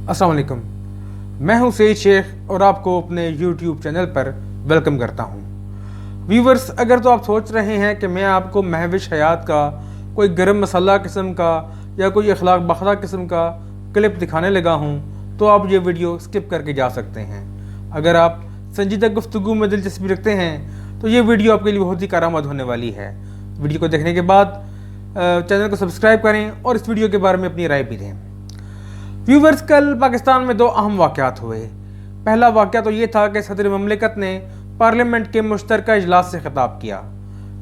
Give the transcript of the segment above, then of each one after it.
अस्सलाम वालेकुम। मैं हूं सईद शेख और आपको अपने YouTube चैनल पर वेलकम करता हूं। व्यूवर्स, अगर तो आप सोच रहे हैं कि मैं आपको महविश हयात का कोई गरम मसाला किस्म का या कोई अखलाक बख्रा किस्म का क्लिप दिखाने लगा हूं, तो आप ये वीडियो स्किप करके जा सकते हैं। अगर आप संजीदा गुफ्तगू में दिलचस्पी रखते हैं तो ये वीडियो आपके लिए बहुत ही कारआमद होने वाली है। वीडियो को देखने के बाद चैनल को सब्सक्राइब करें और इस वीडियो के बारे में अपनी राय भी दें। व्यूवर्स, कल पाकिस्तान में दो अहम वाक़यात हुए। पहला वाक़या तो ये था कि सदर ममलिकत ने पार्लियामेंट के मुश्तरका इजलास से खिताब किया।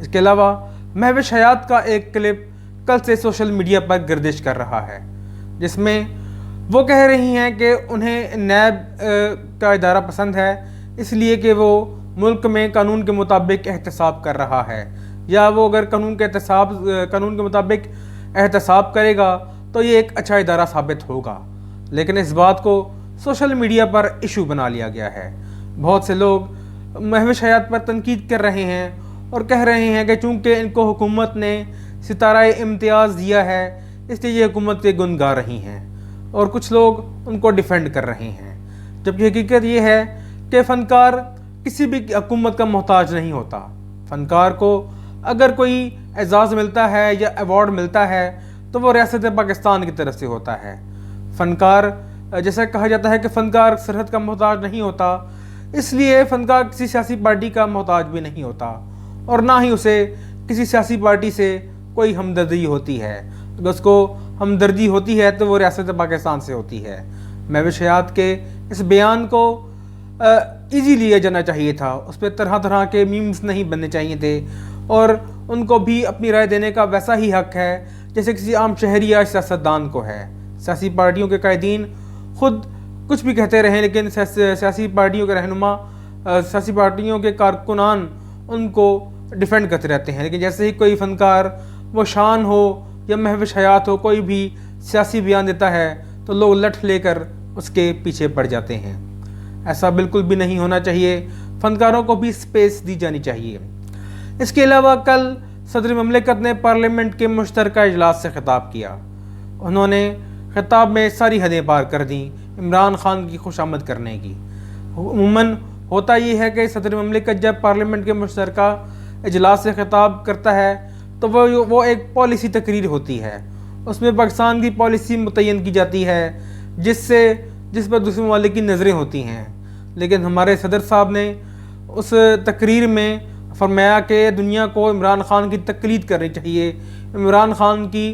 इसके अलावा महविश हयात का एक क्लिप कल से सोशल मीडिया पर गर्दिश कर रहा है, जिसमें वो कह रही हैं कि उन्हें नैब का इदारा पसंद है, इसलिए कि वो मुल्क में कानून के मुताबिक एहतसाब कर रहा है, या वो अगर कानून के मुताबिक एहतसाब करेगा तो ये एक अच्छा इदारा साबित होगा। लेकिन इस बात को सोशल मीडिया पर इशू बना लिया गया है। बहुत से लोग महविश हयात पर तनकीद कर रहे हैं और कह रहे हैं कि चूँकि इनको हुकूमत ने सितारा इम्तियाज़ दिया है इसलिए ये हुकूमत के गुण गा रही हैं, और कुछ लोग उनको डिफेंड कर रहे हैं। जबकि हकीकत ये है कि फ़नकार किसी भी हुकूमत का मोहताज नहीं होता। फ़नकार को अगर कोई एजाज़ मिलता है या अवार्ड मिलता है तो वो रियासत पाकिस्तान की तरफ से होता है। फ़नकार, जैसा कहा जाता है कि फ़नकार सरहद का मोहताज नहीं होता, इसलिए फ़नकार किसी सियासी पार्टी का मोहताज भी नहीं होता, और ना ही उसे किसी सियासी पार्टी से कोई हमदर्दी होती है। अगर उसको हमदर्दी होती है तो वो रियासत पाकिस्तान से होती है। महविश हयात के इस बयान को ईजी लिया जाना चाहिए था, उस पर तरह तरह के मीम्स नहीं बनने चाहिए थे, और उनको भी अपनी राय देने का वैसा ही हक है जैसे किसी आम शहरी या सियासतदान को है। सियासी पार्टियों के कायदीन खुद कुछ भी कहते रहें, लेकिन सियासी पार्टियों के रहनुमा, सियासी पार्टियों के कारकुनान उनको डिफेंड करते रहते हैं। लेकिन जैसे ही कोई फ़नकार, वो शान हो या महविश हयात हो, कोई भी सियासी बयान देता है तो लोग लठ लेकर उसके पीछे पड़ जाते हैं। ऐसा बिल्कुल भी नहीं होना चाहिए। फ़नकारों को भी स्पेस दी जानी चाहिए। इसके अलावा कल सदर ममलिकत ने पार्लियामेंट के मुश्तरका इजलास से खिताब किया। उन्होंने खिताब में सारी हदें पार कर दी इमरान खान की खुशामद करने की। उमूमन होता ये है कि सदर ममलिकत जब पार्लियामेंट के मुश्तरका इजलास से खिताब करता है तो वो एक पॉलिसी तकरीर होती है। उसमें पाकिस्तान की पॉलिसी मुतय्यन की जाती है जिस पर दूसरे ममालिक की नज़रें होती हैं। लेकिन हमारे सदर साहब ने उस तकरीर में फरमाया कि दुनिया को इमरान खान की तकलीद करनी चाहिए, इमरान खान की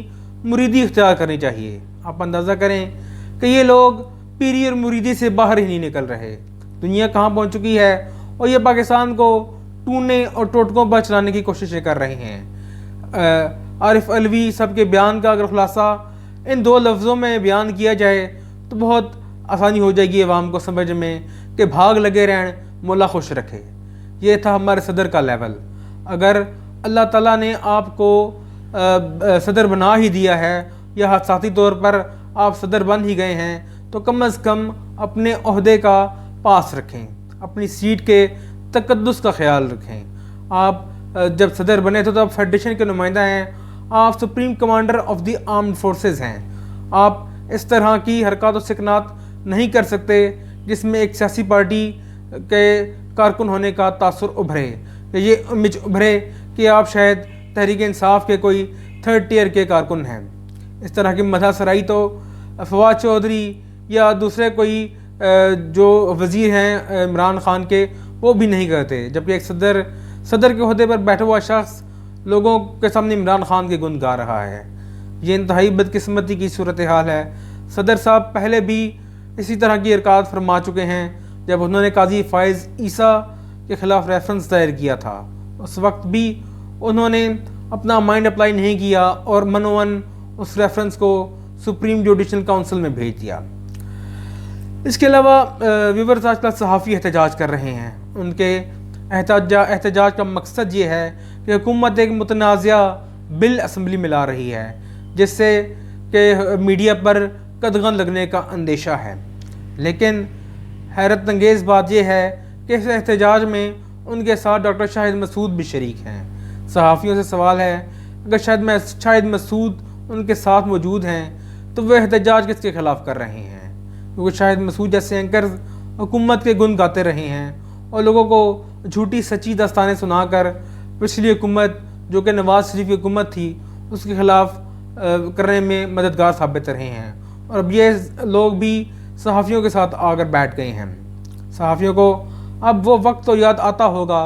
मुरीदी इख्तियार करनी चाहिए। आप अंदाज़ा करें कि ये लोग पीरी और मुरीदी से बाहर ही नहीं निकल रहे। दुनिया कहाँ पहुँच चुकी है, और ये पाकिस्तान को टूने और टोटकों पर चलाने की कोशिशें कर रहे हैं। आरिफ अलवी साहब के बयान का अगर खुलासा इन दो लफ्ज़ों में बयान किया जाए तो बहुत आसानी हो जाएगी अवाम को समझ में कि भाग लगे रहन मौला खुश रखे। ये था हमारे सदर का लेवल। अगर अल्लाह ताला ने आपको सदर बना ही दिया है या हादसाती तौर पर आप सदर बन ही गए हैं तो कम अज़ कम अपने ओहदे का पास रखें, अपनी सीट के तकद्दुस का ख्याल रखें। आप जब सदर बने थे तो आप फेडरेशन के नुमाइंदा हैं, आप supreme commander of the armed forces हैं। आप इस तरह की हरकत और सिकनात नहीं कर सकते जिसमें एक सियासी पार्टी के कारकुन होने का तासुर उभरे, ये इमेज उभरे कि आप शायद तहरीक इंसाफ के कोई थर्ड टियर के कारकुन हैं। इस तरह की मधा सराई तो फवाद चौधरी या दूसरे कोई जो वज़ीर हैं इमरान खान के, वो भी नहीं करते। जबकि एक सदर के अहदे पर बैठा हुआ शख्स लोगों के सामने इमरान खान के गुण गा रहा है। ये इंतहाई बदकिस्मती की सूरत हाल है। सदर साहब पहले भी इसी तरह की हरकत फरमा चुके हैं जब उन्होंने काजी फ़ाइज़ ईसा के ख़िलाफ़ रेफरेंस दायर किया था। उस वक्त भी उन्होंने अपना माइंड अप्लाई नहीं किया और मनोवन उस रेफरेंस को सुप्रीम जुडिशल काउंसिल में भेज दिया। इसके अलावा व्यूवर्स, आजकल सहाफ़ी एहतजाज कर रहे हैं। उनके एहतजाज का मकसद ये है कि हुकूमत एक मुतनाज़ा बिल असम्बली में ला रही है जिससे कि मीडिया पर कदगन लगने का अंदेशा है। लेकिन हैरत अंगेज़ बात यह है कि इस एहतजाज में उनके साथ डॉक्टर शाहिद मसूद भी शरीक हैं। सहाफ़ियों से सवाल है, अगर शाहिद मसूद उनके साथ मौजूद हैं तो वह एहतजाज किसके ख़िलाफ़ कर रहे हैं? क्योंकि शायद मसूद जैसे एंकर्स हुकूमत के गुण गाते रहे हैं और लोगों को झूठी सच्ची दास्तानें सुनाकर पिछली हुकूमत जो कि नवाज शरीफ की हुकूमत थी उसके ख़िलाफ़ करने में मददगार साबित रहे हैं। और अब ये लोग भी सहाफ़ियों के साथ आकर बैठ गए हैं। सहाफ़ियों को अब वो वक्त तो याद आता होगा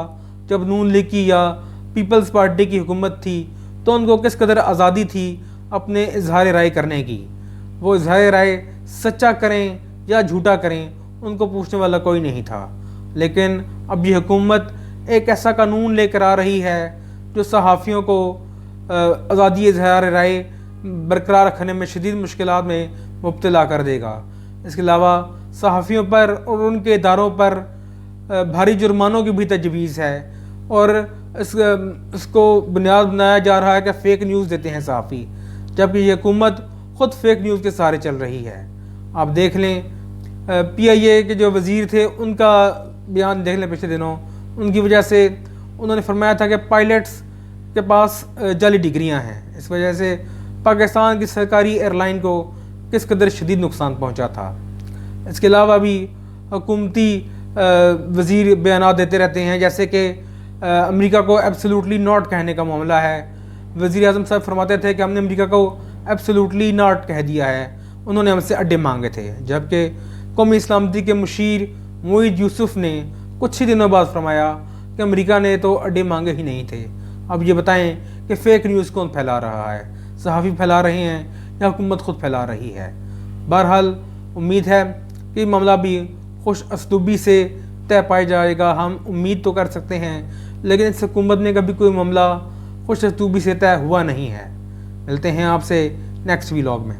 जब नून लीग की या पीपल्स पार्टी की हुकूमत थी तो उनको किस कदर आज़ादी थी अपने इजहार राय करने की। वो इजहार राय सच्चा करें या झूठा करें उनको पूछने वाला कोई नहीं था। लेकिन अब ये हुकूमत एक ऐसा कानून लेकर आ रही है जो सहाफ़ियों को आज़ादी इजहार राय बरकरार रखने में शदीद मुश्किलात में मुब्तला कर देगा। इसके अलावा सहाफ़ियों पर और उनके इदारों पर भारी जुर्मानों की भी तजवीज़ है और इसको बुनियाद बनाया जा रहा है कि फ़ेक न्यूज़ देते हैं सहाफ़ी, जबकि ये हुकूमत ख़ुद फ़ेक न्यूज़ के सहारे चल रही है। आप देख लें PIA के जो वज़ीर थे उनका बयान देख लें पिछले दिनों, उनकी वजह से उन्होंने फरमाया था कि पायलट्स के पास जाली डिग्रियां हैं। इस वजह से पाकिस्तान की सरकारी एयरलाइन को किस कदर शदीद नुकसान पहुंचा था। इसके अलावा भी हुकूमती वज़ीर बयान देते रहते हैं, जैसे कि अमेरिका को एब्सोल्युटली नॉट कहने का मामला है। वज़ीर आज़म साहब फरमाते थे कि हमने अमेरिका को एब्सोल्युटली नॉट कह दिया है, उन्होंने हमसे अड्डे मांगे थे। जबकि कौमी इस्लामती के मुशीर मोईद यूसुफ ने कुछ ही दिनों बाद फरमाया कि अमेरिका ने तो अड्डे मांगे ही नहीं थे। अब ये बताएं कि फ़ेक न्यूज़ कौन फैला रहा है, सहाफ़ी फैला रहे हैं या हुकूमत ख़ुद फैला रही है। बहरहाल उम्मीद है कि मामला भी खुश असलूबी से तय पाया जाएगा। हम उम्मीद तो कर सकते हैं, लेकिन इस हुकूमत में कभी कोई मामला खुश असलूबी से तय हुआ नहीं है। मिलते हैं आपसे नेक्स्ट व्लॉग में।